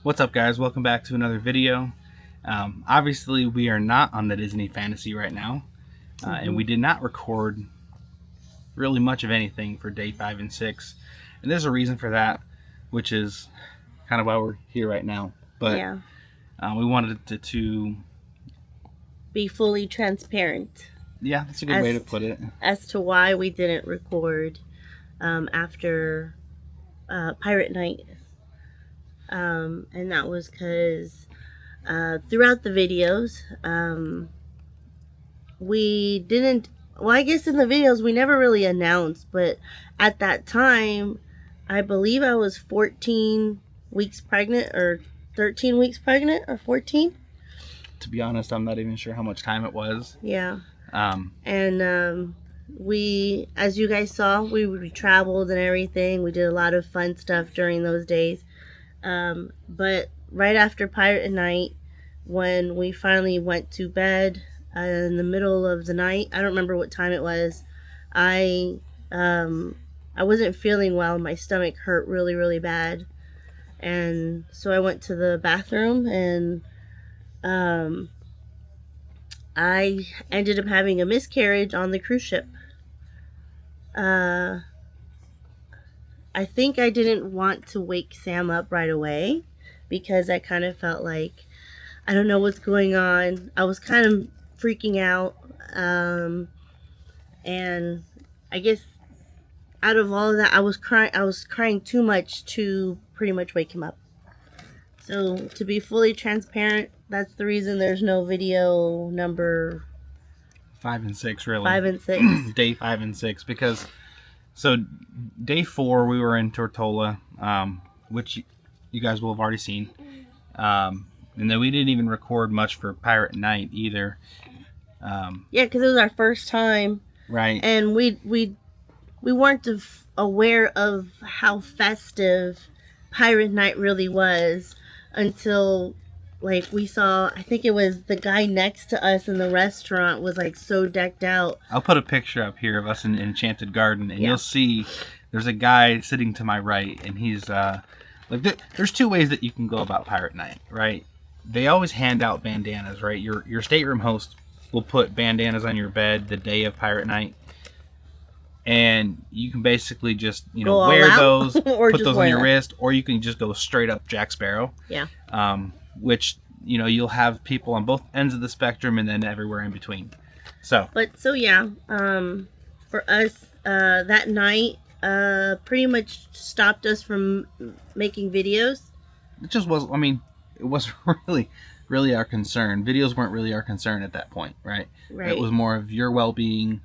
What's up, guys? Welcome back to another video. Obviously, we are not on the Disney Fantasy right now, and we did not record really much of anything for day 5 and 6. And there's a reason for that, which is kind of why we're here right now. But yeah. We wanted to Be fully transparent. Yeah, that's a good way to put it. As to why we didn't record after Pirate Night. And that was because throughout the videos, we didn't, well, I guess in the videos we never really announced, but at that time, I believe I was 14 weeks pregnant, or 13 weeks pregnant, or 14. To be honest, I'm not even sure how much time it was. Yeah. We, as you guys saw, we traveled and everything. We did a lot of fun stuff during those days. But right after Pirate Night, when we finally went to bed in the middle of the night, I don't remember what time it was, I wasn't feeling well. My stomach hurt really, really bad. And so I went to the bathroom, and I ended up having a miscarriage on the cruise ship. I think I didn't want to wake Sam up right away because I kind of felt like, I don't know what's going on. I was kind of freaking out. And I guess out of all of that, I was crying too much to pretty much wake him up. So to be fully transparent, that's the reason there's no video number 5 and 6, really. 5 and 6. Day 5 and 6, because so day 4 we were in Tortola, which you guys will have already seen, and then we didn't even record much for Pirate Night either. Yeah, because it was our first time, right? And we weren't aware of how festive Pirate Night really was until, like, we saw, I think it was the guy next to us in the restaurant was like so decked out. I'll put a picture up here of us in Enchanted Garden, and you'll see there's a guy sitting to my right, and he's like, there's two ways that you can go about Pirate Night, right? They always hand out bandanas, right? Your stateroom host will put bandanas on your bed the day of Pirate Night, and you can basically just, wear those, put those on your wrist, or you can just go straight up Jack Sparrow. Yeah. Which, you'll have people on both ends of the spectrum and then everywhere in between. So yeah, for us, that night pretty much stopped us from making videos. It just was, it wasn't really our concern. Videos weren't really our concern at that point, right? Right. It was more of your well-being,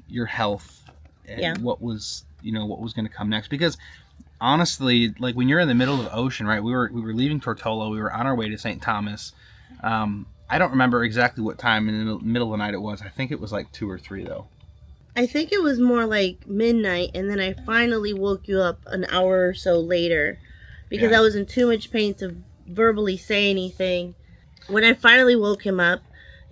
your health, and what was going to come next. Because honestly, like, when you're in the middle of the ocean, right? We were leaving Tortola. We were on our way to St. Thomas. I don't remember exactly what time in the middle of the night it was. I think it was like 2 or 3, though. I think it was more like midnight, and then I finally woke you up an hour or so later because I was in too much pain to verbally say anything. When I finally woke him up,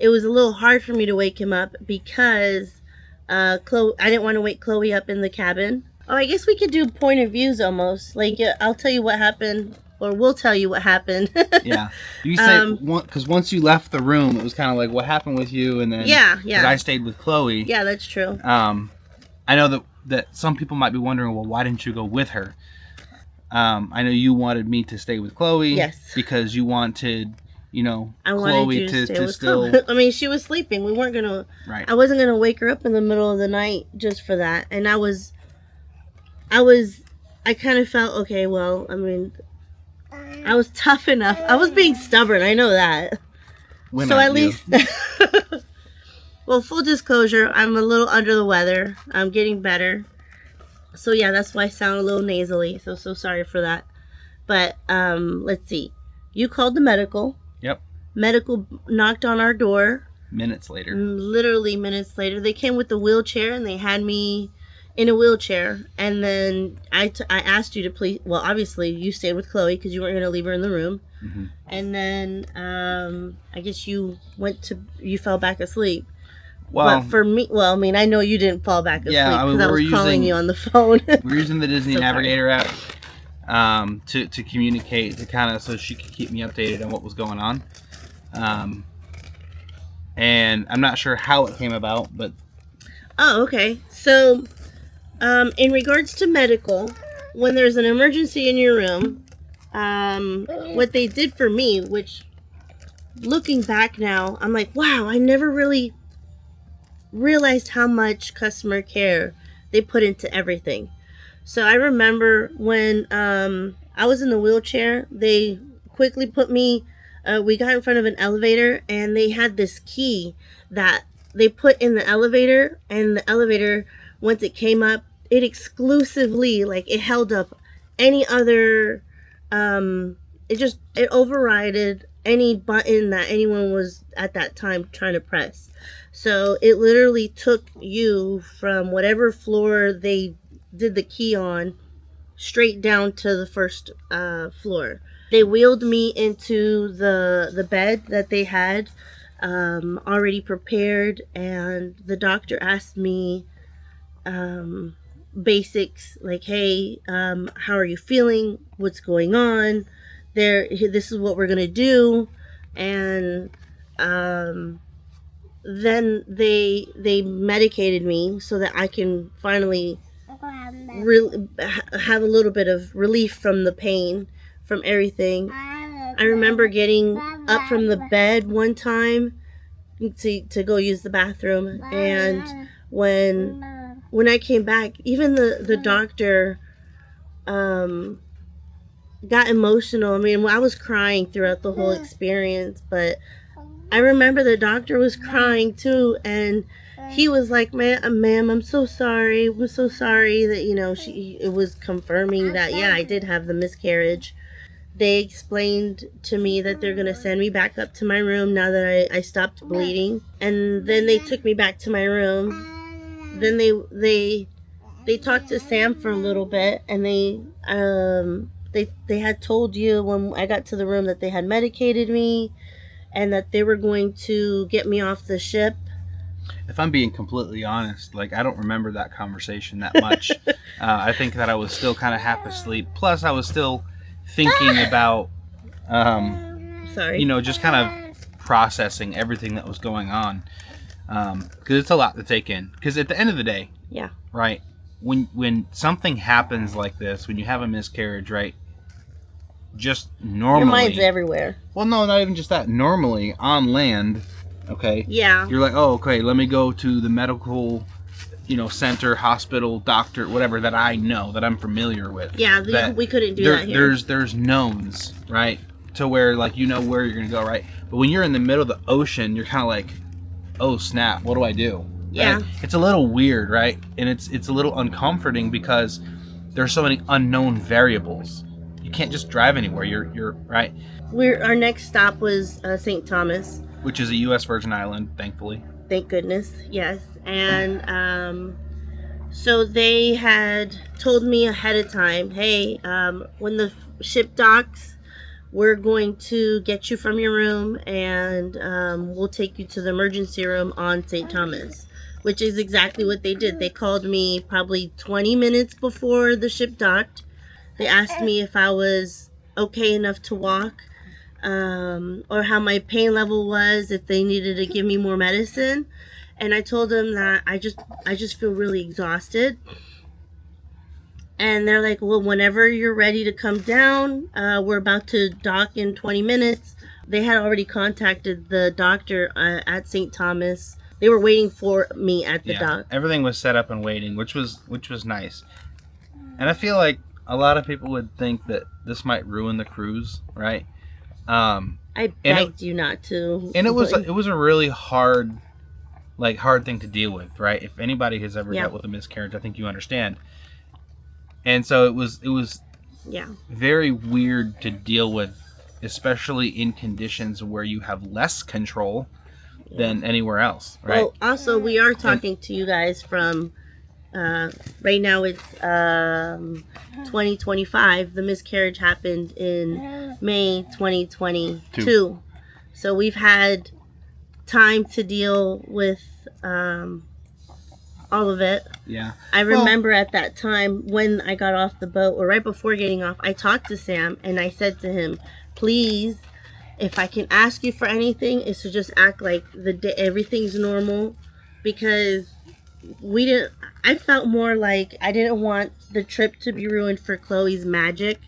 it was a little hard for me to wake him up because I didn't want to wake Chloe up in the cabin. Oh, I guess we could do point of views almost. Like, I'll tell you what happened, or we'll tell you what happened. Yeah. You say, because once you left the room, it was kind of like, what happened with you? And then, because I stayed with Chloe. Yeah, that's true. I know that some people might be wondering, well, why didn't you go with her? I know you wanted me to stay with Chloe. Yes. Because you wanted, I wanted Chloe you to stay with still. Chloe. I mean, she was sleeping. We weren't gonna. Right. I wasn't gonna wake her up in the middle of the night just for that. And I kind of felt, okay, well, I was tough enough. I was being stubborn. I know that. So at least, well, full disclosure, I'm a little under the weather. I'm getting better. So yeah, that's why I sound a little nasally. So sorry for that. But let's see. You called the medical. Yep. Medical knocked on our door. Minutes later. Literally minutes later. They came with the wheelchair, and they had me in a wheelchair. And then I asked you to please, well, obviously you stayed with Chloe because you weren't going to leave her in the room. Mm-hmm. And then I guess you fell back asleep. Well, but for me, I know you didn't fall back asleep because I was calling you on the phone. We're using the Disney Navigator app. to communicate, to kind of, so she could keep me updated on what was going on. And I'm not sure how it came about, but Oh, okay. So, in regards to medical, when there's an emergency in your room, what they did for me, which looking back now, I'm like, wow, I never really realized how much customer care they put into everything. So I remember when I was in the wheelchair, they quickly put me, we got in front of an elevator, and they had this key that they put in the elevator, and the elevator, once it came up, it exclusively, like, it held up any other, it overrided any button that anyone was at that time trying to press. So it literally took you from whatever floor they did the key on straight down to the first floor. They wheeled me into the bed that they had already prepared, and the doctor asked me basics like, hey, how are you feeling? What's going on? This is what we're gonna do. And then they medicated me so that I can finally have a little bit of relief from the pain, from everything. I remember getting up from the bed one time to go use the bathroom, and when I came back, even the doctor got emotional. I mean, I was crying throughout the whole experience, but I remember the doctor was crying too, and he was like, ma'am, I'm so sorry. I'm so sorry that, it was confirming that, yeah, I did have the miscarriage. They explained to me that they're going to send me back up to my room now that I stopped bleeding. And then they took me back to my room. Then they talked to Sam for a little bit, and they had told you when I got to the room that they had medicated me and that they were going to get me off the ship. If I'm being completely honest, like, I don't remember that conversation that much. I think that I was still kind of half asleep. Plus, I was still thinking about, just kind of processing everything that was going on. Because it's a lot to take in. Because at the end of the day, yeah, right, when something happens like this, when you have a miscarriage, right, just normally, your mind's everywhere. Well, no, not even just that. Normally on land, okay, yeah, you're like, oh, okay, let me go to the medical, center, hospital, doctor, whatever that I know, that I'm familiar with. Yeah, we couldn't do that here. There's knowns, right, to where, like, where you're gonna go, right. But when you're in the middle of the ocean, you're kind of like, oh snap, what do I do? Yeah, right? It's a little weird, right, and it's a little uncomforting because there's so many unknown variables. You can't just drive anywhere. You're right. Our next stop was St. Thomas, which is a U.S. Virgin Island, thankfully. Thank goodness, yes. And so they had told me ahead of time, hey, when the ship docks, we're going to get you from your room, and we'll take you to the emergency room on St. Thomas, which is exactly what they did. They called me probably 20 minutes before the ship docked. They asked me if I was okay enough to walk, or how my pain level was, if they needed to give me more medicine. And I told them that I just feel really exhausted. And they're like, well, whenever you're ready to come down, we're about to dock in 20 minutes. They had already contacted the doctor at St. Thomas. They were waiting for me at the dock. Everything was set up and waiting, which was nice. And I feel like a lot of people would think that this might ruin the cruise, right? I begged you not to. And it was a really hard thing to deal with, right? If anybody has ever dealt with a miscarriage, I think you understand. And so it was very weird to deal with, especially in conditions where you have less control than anywhere else, right? Well, also, we are talking to you guys from right now. It's 2025. The miscarriage happened in May 2022. So we've had time to deal with all of it. Yeah. I remember at that time when I got off the boat, or right before getting off, I talked to Sam and I said to him, please, if I can ask you for anything, is to just act like everything's normal, because I felt more like I didn't want the trip to be ruined for Chloe's magic.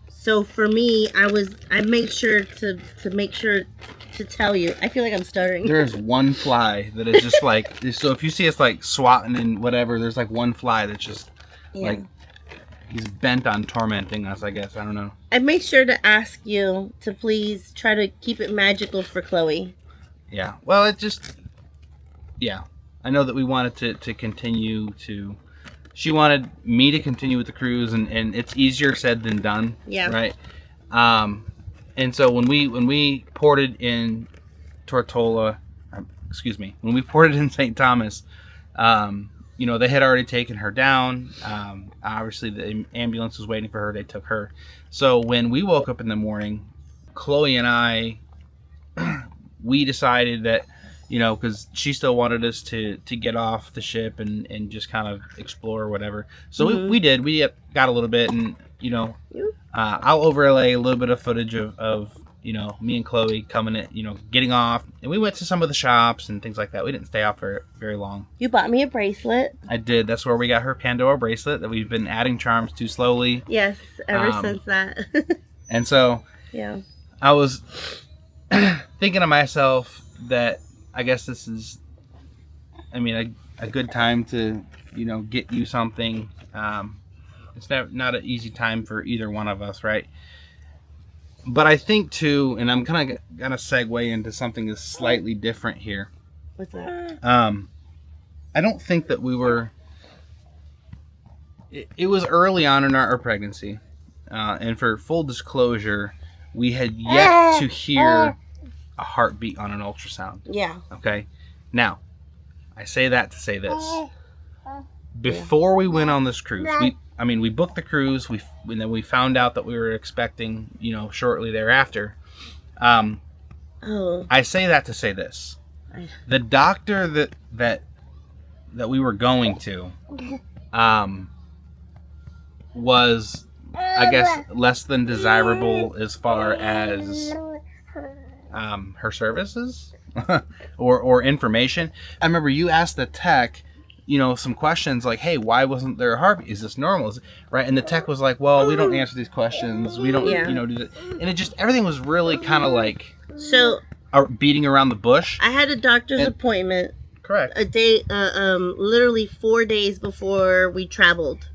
So for me, I made sure to make sure to tell you. I feel like I'm stuttering. There's one fly that is just like, so if you see us like swatting and whatever, there's like one fly that's just like, he's bent on tormenting us, I guess. I don't know. I made sure to ask you to please try to keep it magical for Chloe. Yeah. Well, it just, yeah. I know that we wanted to continue to, she wanted me to continue with the cruise, and it's easier said than done. Yeah. Right. And so when we ported in when we ported in St. Thomas, you know, they had already taken her down. Obviously the ambulance was waiting for her. They took her. So when we woke up in the morning, Chloe and I, we decided that, you know, because she still wanted us to get off the ship and just kind of explore or whatever. So we did. We got a little bit, and, you know, I'll overlay a little bit of footage of you know, me and Chloe coming in, you know, getting off. And we went to some of the shops and things like that. We didn't stay out for very long. You bought me a bracelet. I did. That's where we got her Pandora bracelet that we've been adding charms to slowly. Yes, ever since that. And so yeah, I was thinking to myself that I guess this is, I mean, a good time to, you know, get you something. It's not an easy time for either one of us, right? But I think too, and I'm kind of gonna segue into something that's slightly different here. What's that? I don't think that we were. It was early on in our pregnancy, and for full disclosure, we had yet to hear a heartbeat on an ultrasound. Yeah. Okay. Now, I say that to say this. Before we went on this cruise, we booked the cruise. And then we found out that we were expecting, you know, shortly thereafter. I say that to say this: the doctor that we were going to, was, I guess, less than desirable as far as her services or information. I remember you asked the tech, you know, some questions like, hey, why wasn't there a heartbeat? Is this normal? Right? And the tech was like, well, we don't answer these questions. We don't, you know, do that. And it just, everything was really kind of like beating around the bush. I had a doctor's appointment. Correct. A day, literally 4 days before we traveled.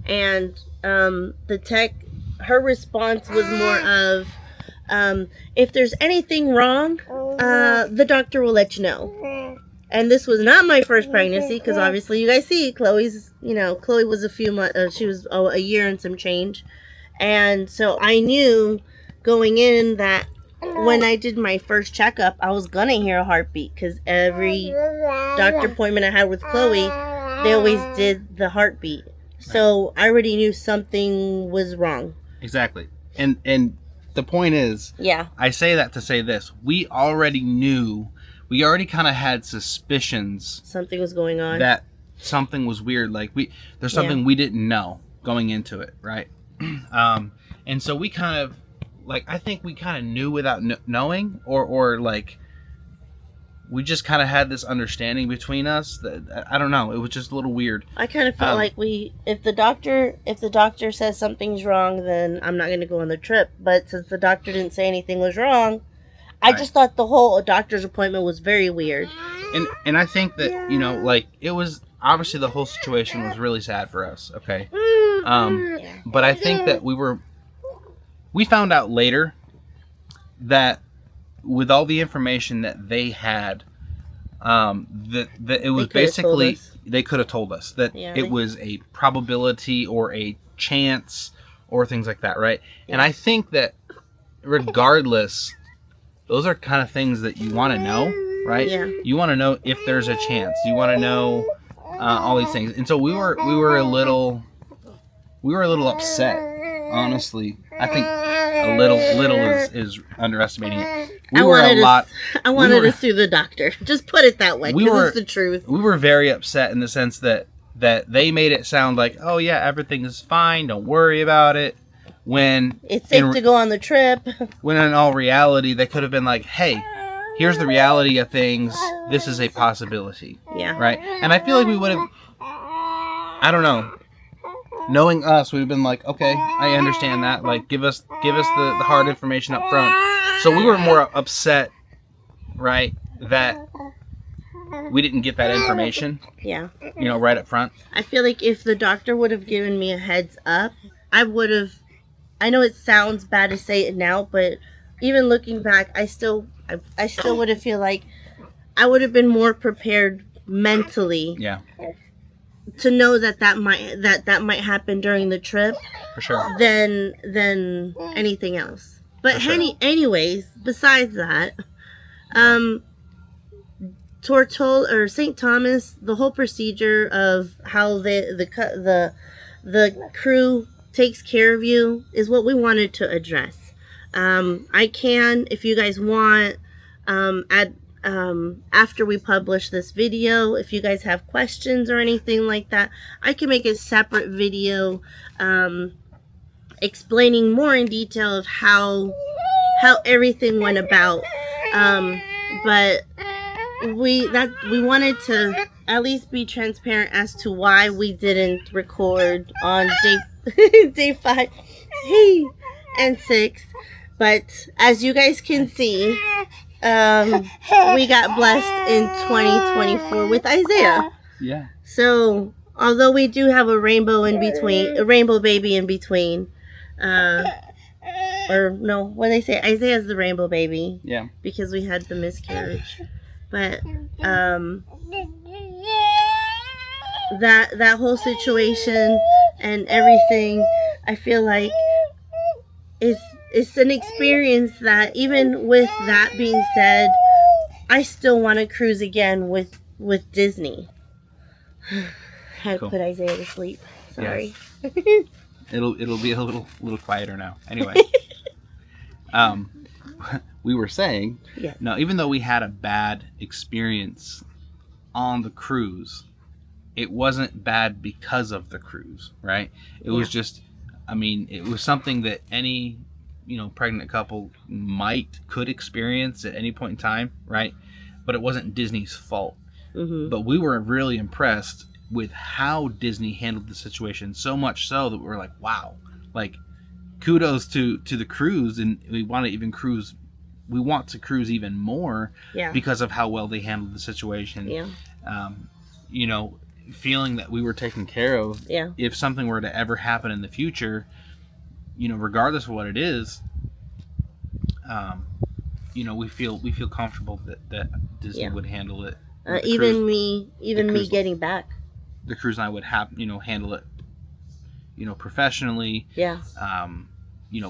And the tech, her response was more of, if there's anything wrong, the doctor will let you know. And this was not my first pregnancy, because obviously you guys see Chloe was a few months, she was a year and some change. And so I knew going in that when I did my first checkup, I was going to hear a heartbeat, because every doctor appointment I had with Chloe, they always did the heartbeat. So I already knew something was wrong. Exactly. And the point is, I say that to say this. We already knew, we already kind of had suspicions. Something was going on. That something was weird. Like, there's something we didn't know going into it, right? And so we kind of, like, I think we kind of knew without knowing, or like, we just kind of had this understanding between us that, I don't know, it was just a little weird. I kind of felt like if the doctor says something's wrong, then I'm not going to go on the trip. But since the doctor didn't say anything was wrong, I just thought the whole doctor's appointment was very weird. And I think that, you know, like, it was, obviously the whole situation was really sad for us, okay? But I think that we found out later that with all the information that they had, that it was basically, they could have told us that it was a probability or a chance or things like that, right? And I think that regardless, those are kind of things that you want to know, right? Yeah. You want to know if there's a chance. You want to know all these things. And so we were a little upset, honestly, I think a little is underestimating it. I wanted to sue the doctor. Just put it that way, because it's the truth. We were very upset in the sense that they made it sound like, oh yeah, everything is fine, don't worry about it. When it's safe to go on the trip. When in all reality, they could have been like, hey, here's the reality of things. This is a possibility. Yeah. Right? And I feel like we would have, I don't know, knowing us, we'd have been like, okay, I understand that. Like, give us the hard information up front. So we were more upset, right, that we didn't get that information. Yeah. You know, right up front. I feel like if the doctor would have given me a heads up, I would have, I know it sounds bad to say it now, but even looking back, I still would have feel like I would have been more prepared mentally. Yeah. To know that might happen during the trip. For sure. Than anything else. But anyways, besides that, Tortol or St. Thomas, the whole procedure of how the crew takes care of you is what we wanted to address. I can, if you guys want, after we publish this video, if you guys have questions or anything like that, I can make a separate video explaining more in detail of how everything went about. But we wanted to at least be transparent as to why we didn't record on day 5 and 6. But as you guys can see, we got blessed in 2024 with Isaiah. Yeah. So although we do have a rainbow baby in between, or no, when they say Isaiah's the rainbow baby, yeah, because we had the miscarriage, but that whole situation and everything, I feel like it's an experience that, even with that being said, I still want to cruise again with Disney. Had to put Isaiah to sleep. Sorry. Yes. It'll be a little quieter now. Anyway, we were saying, yes. Now, even though we had a bad experience on the cruise, it wasn't bad because of the cruise, right? It was just, I mean, it was something that any, pregnant couple could experience at any point in time, right? But it wasn't Disney's fault. Mm-hmm. But we were really impressed with how Disney handled the situation, so much so that we were like, wow, like, kudos to the cruise, and we want to cruise even more because of how well they handled the situation. Feeling that we were taken care of. If something were to ever happen in the future, regardless of what it is, we feel comfortable that Disney would handle it. Even me getting back, the cruise and I would handle it, professionally,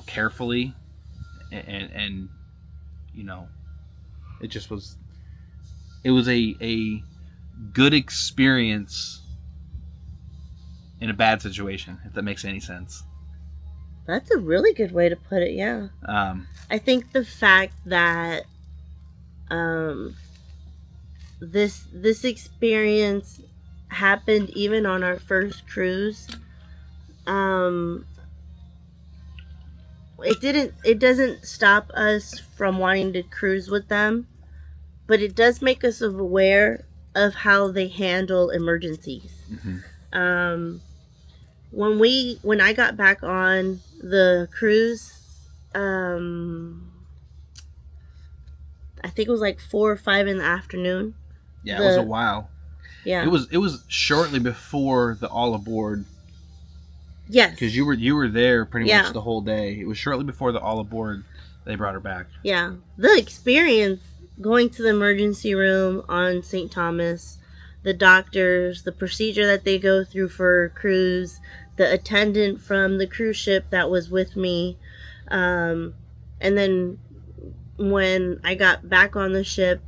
carefully, and it was a good experience in a bad situation, if that makes any sense. That's a really good way to put it. Yeah. I think the fact that this experience happened even on our first cruise, it doesn't stop us from wanting to cruise with them, but it does make us aware of how they handle emergencies. Mm-hmm. When I got back on the cruise, I think it was like 4 or 5 in the afternoon. Yeah, it was a while. Yeah, it was shortly before the all aboard. Yes, because you were there pretty much the whole day. It was shortly before the all aboard they brought her back. Yeah, the experience going to the emergency room on St. Thomas, the doctors, the procedure that they go through for cruise, the attendant from the cruise ship that was with me, and then when I got back on the ship,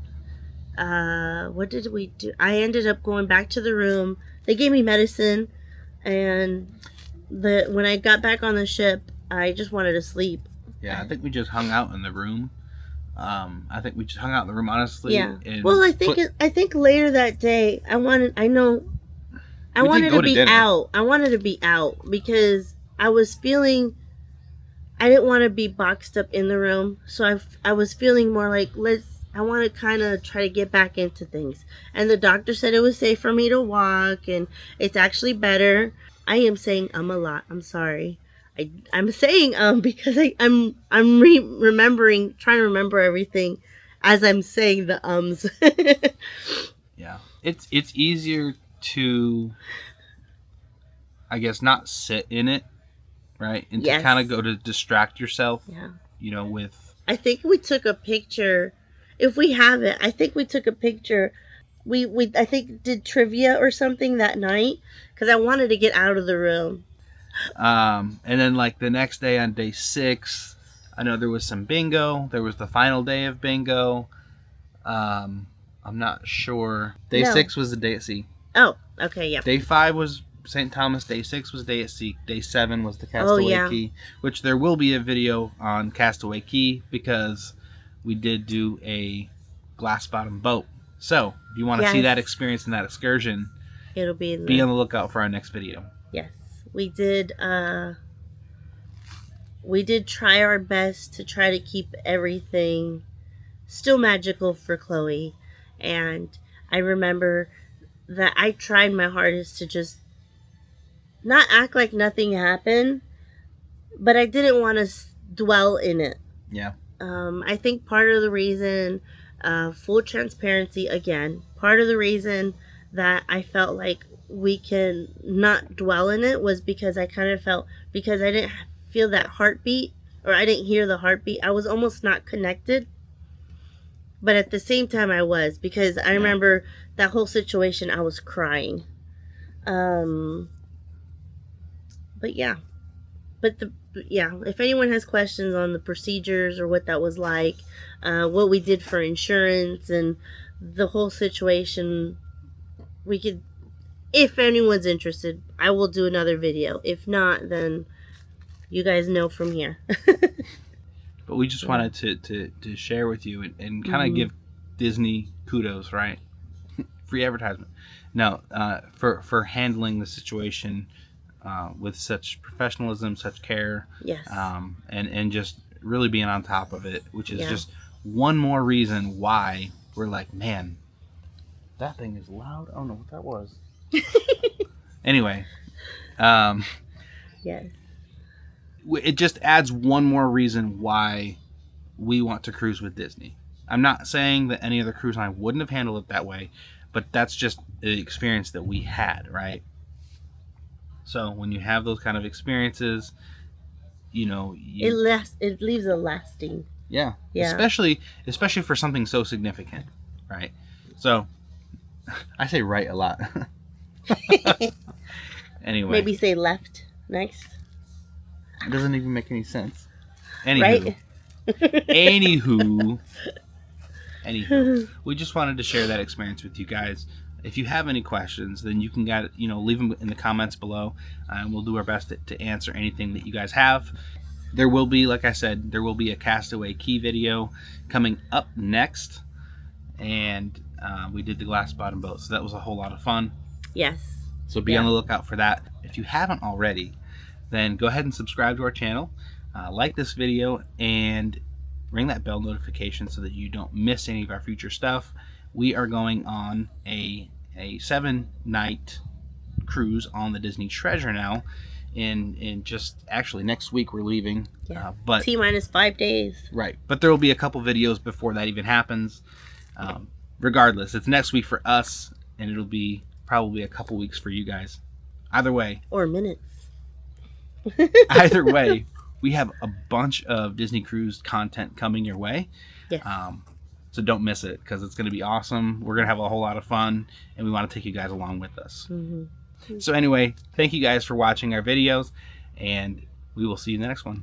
what did we do? I ended up going back to the room. They gave me medicine, and when I got back on the ship, I just wanted to sleep. Yeah, I think we just hung out in the room. I think we just hung out in the room, honestly. Yeah. And Well, I think later that day, I wanted to be out. I wanted to be out because I was feeling. I didn't want to be boxed up in the room, so I was feeling more like I want to kind of try to get back into things. And the doctor said it was safe for me to walk, and it's actually better. I am saying a lot. I'm sorry. I'm saying because I'm remembering, trying to remember everything as I'm saying the ums. Yeah, it's easier to, I guess, not sit in it, right, and to kind of go to distract yourself. Yeah. You know, with. I think we took a picture. If we have it, I think we took a picture. We I think did trivia or something that night because I wanted to get out of the room. And then like the next day on day 6, I know there was some bingo. There was the final day of bingo. I'm not sure. Day 6 was the day at sea. Oh, okay, yeah. Day 5 was St. Thomas. Day 6 was day at sea. Day 7 was the Castaway Key, which there will be a video on Castaway Key because we did do a glass bottom boat. So if you want to see that experience and that excursion, it'll be on the lookout for our next video. Yes. We did try our best to try to keep everything still magical for Chloe. And I remember that I tried my hardest to just not act like nothing happened, but I didn't want to dwell in it. Yeah. I think part of the reason, full transparency again, part of the reason that I felt like we can not dwell in it was because I kind of felt, because I didn't feel that heartbeat, or I didn't hear the heartbeat, I was almost not connected. But at the same time I was, because I remember that whole situation, I was crying. But yeah. If anyone has questions on the procedures or what that was like, what we did for insurance and the whole situation, we could, if anyone's interested, I will do another video. If not, then you guys know from here. But we just wanted to share with you and kind of give Disney kudos, right? Free advertisement. No, for handling the situation with such professionalism, such care. Yes. And just really being on top of it, which is just one more reason why we're like, man, that thing is loud. I don't know what that was. Anyway, yes. It just adds one more reason why we want to cruise with Disney. I'm not saying that any other cruise line wouldn't have handled it that way, but that's just the experience that we had, right? So when you have those kind of experiences, you know, it leaves a lasting. Yeah. Especially for something so significant, right? So I say right a lot. Anyway. Maybe say left next. It doesn't even make any sense. Anywho. Right? Anywho. We just wanted to share that experience with you guys. If you have any questions, then you can leave them in the comments below, and we'll do our best to answer anything that you guys have. There will be, like I said, there will be a Castaway Key video coming up next, and we did the glass bottom boat, so that was a whole lot of fun. Yes. So be on the lookout for that. If you haven't already, then go ahead and subscribe to our channel, like this video, and ring that bell notification so that you don't miss any of our future stuff. We are going on a 7-night cruise on the Disney Treasure now. In just actually next week we're leaving. Yeah. But T-minus 5 days. Right. But there will be a couple videos before that even happens. Regardless, it's next week for us, and it'll be probably a couple weeks for you guys. Either way. Or minutes. Either way, we have a bunch of Disney Cruise content coming your way. Yes. So don't miss it, because it's going to be awesome. We're going to have a whole lot of fun, and we want to take you guys along with us. So anyway, thank you guys for watching our videos, and we will see you in the next one.